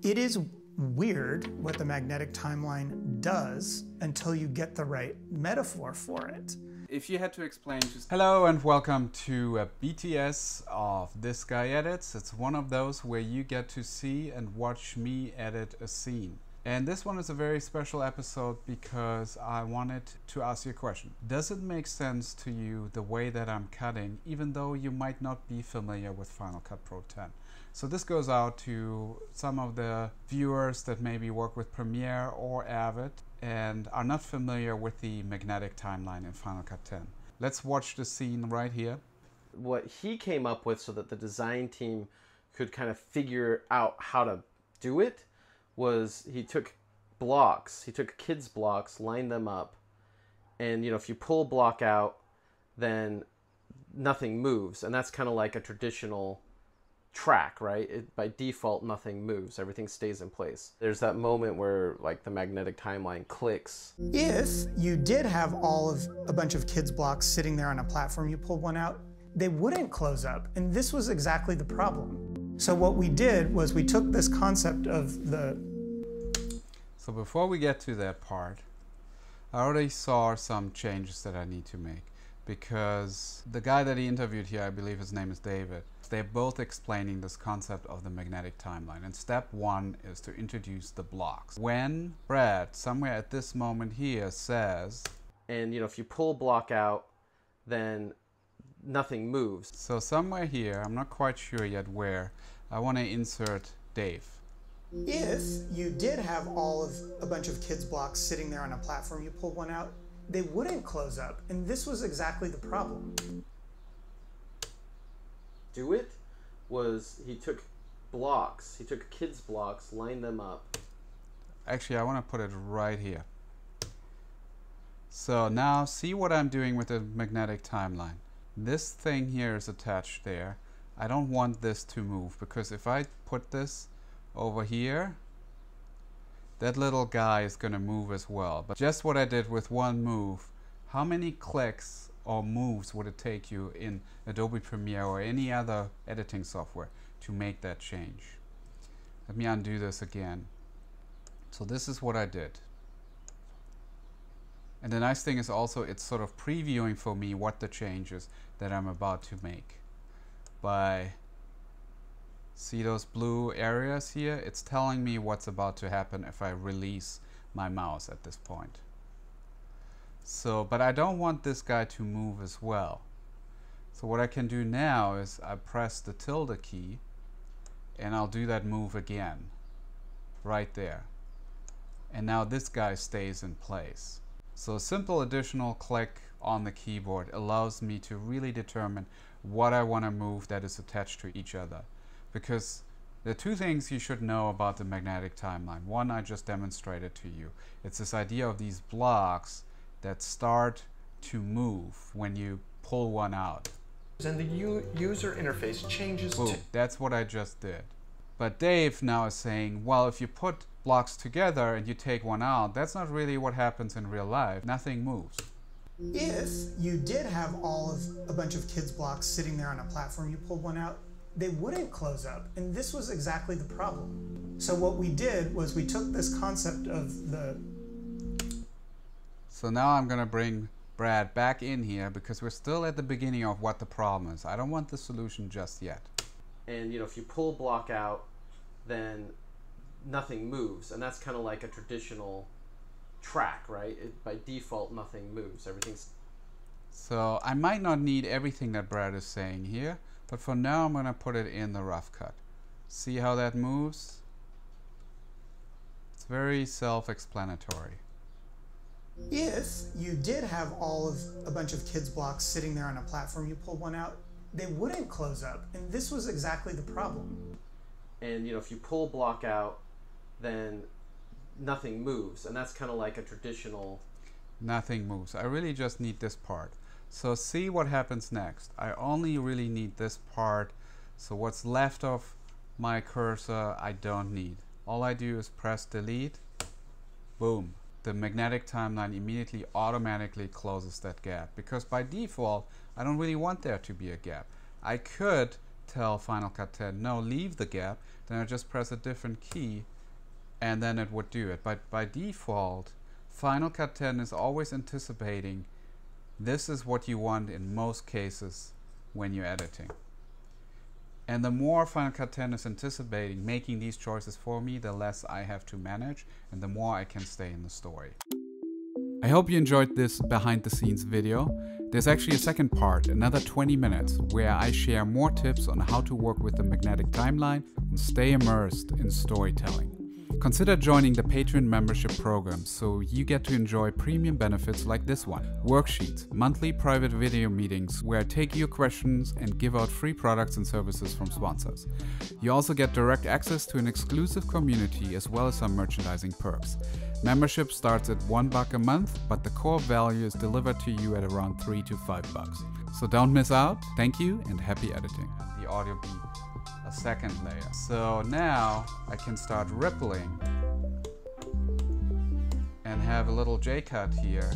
It is weird what the magnetic timeline does until you get the right metaphor for it. If you had to explain just... Hello and welcome to BTS of This Guy Edits. It's one of those where you get to see and watch me edit a scene. And this one is a very special episode because I wanted to ask you a question. Does it make sense to you the way that I'm cutting, even though you might not be familiar with Final Cut Pro 10? So this goes out to some of the viewers that maybe work with Premiere or Avid and are not familiar with the magnetic timeline in Final Cut 10. Let's watch the scene right here. What he came up with so that the design team could kind of figure out how to do it was he took blocks, he took kids' blocks, lined them up, and if you pull a block out, then nothing moves, and that's kind of like a traditional track, right? By default, nothing moves, everything stays in place. There's that moment where like the magnetic timeline clicks. If you did have a bunch of kids' blocks sitting there on a platform, you pulled one out, they wouldn't close up, and this was exactly the problem. So what we did was we took this concept of the... So before we get to that part, I already saw some changes that I need to make, because the guy that he interviewed here, I believe his name is David, they're both explaining this concept of the magnetic timeline. And step one is to introduce the blocks. When Brad, somewhere at this moment here, says... And if you pull a block out, then nothing moves. So somewhere here, I'm not quite sure yet where, I want to insert Dave. If you did have a bunch of kids' blocks sitting there on a platform, you pulled one out, they wouldn't close up, and this was exactly the problem. Do it was he took blocks, he took kids' blocks, lined them up. Actually, I want to put it right here. So now see what I'm doing with the magnetic timeline. This thing here is attached there. I don't want this to move, because if I put this over here, that little guy is going to move as well. But just what I did with one move, how many clicks or moves would it take you in Adobe Premiere or any other editing software to make that change? Let me undo this again. So this is what I did. And the nice thing is also it's sort of previewing for me what the changes that I'm about to make. See those blue areas here? It's telling me what's about to happen if I release my mouse at this point. So, but I don't want this guy to move as well. So what I can do now is I press the tilde key and I'll do that move again, right there. And now this guy stays in place. So a simple additional click on the keyboard allows me to really determine what I want to move that is attached to each other. Because there are two things you should know about the magnetic timeline. One I just demonstrated to you. It's this idea of these blocks that start to move when you pull one out. And the user interface changes. Boom, that's what I just did. But Dave now is saying, well, if you put blocks together and you take one out, that's not really what happens in real life. Nothing moves. If you did have a bunch of kids' blocks sitting there on a platform, you pulled one out, they wouldn't close up, and this was exactly the problem. So what we did was we took this concept of the... So now I'm going to bring Brad back in here because we're still at the beginning of what the problem is. I don't want the solution just yet. And if you pull a block out, then nothing moves, and that's kind of like a traditional track, right? By default, nothing moves. Everything's... So I might not need everything that Brad is saying here, but for now I'm going to put it in the rough cut. See how that moves? It's very self-explanatory. If you did have a bunch of kids' blocks sitting there on a platform, you pulled one out, they wouldn't close up, and this was exactly the problem. And if you pull a block out, then nothing moves, and that's kind of like a traditional... Nothing moves. I really just need this part. So see what happens next. I only really need this part, so what's left of my cursor I don't need. All I do is press delete, boom. The magnetic timeline immediately automatically closes that gap, because by default I don't really want there to be a gap. I could tell Final Cut 10 no, leave the gap, then I just press a different key and then it would do it. But by default, Final Cut 10 is always anticipating this is what you want in most cases when you're editing. And the more Final Cut 10 is anticipating making these choices for me, the less I have to manage and the more I can stay in the story. I hope you enjoyed this behind the scenes video. There's actually a second part, another 20 minutes, where I share more tips on how to work with the magnetic timeline and stay immersed in storytelling. Consider joining the Patreon membership program so you get to enjoy premium benefits like this one. Worksheets, monthly private video meetings where I take your questions and give out free products and services from sponsors. You also get direct access to an exclusive community as well as some merchandising perks. Membership starts at $1 a month, but the core value is delivered to you at around $3 to $5. So don't miss out. Thank you and happy editing. And the audio be a second layer. So now I can start rippling and have a little J-cut here.